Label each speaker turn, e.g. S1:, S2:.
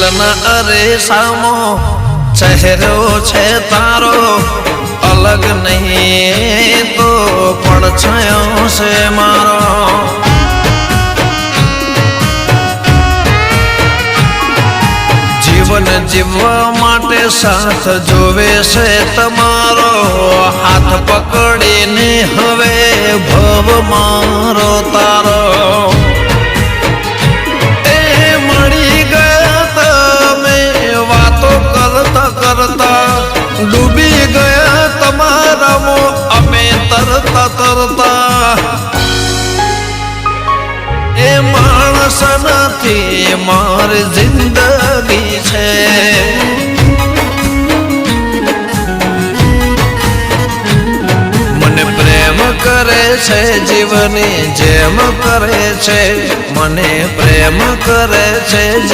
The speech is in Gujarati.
S1: દિલના અરેસામો ચહેરો છે તારો અલગ નહીં તો પડછાયો છે મારો જીવન જીવવા માટે સાથ જોવે છે તમારો હાથ પકડીને હવે ભવ મારો તારો એ મળી ગયા તમે વાતો કરતા કરતા ડૂબી ગયા તમારામાં અમે તરતા તરતા એ માણસ નથી મારી જિંદગી છે મને પ્રેમ કરે છે જીવની જેમ કરે છે મને પ્રેમ કરે છે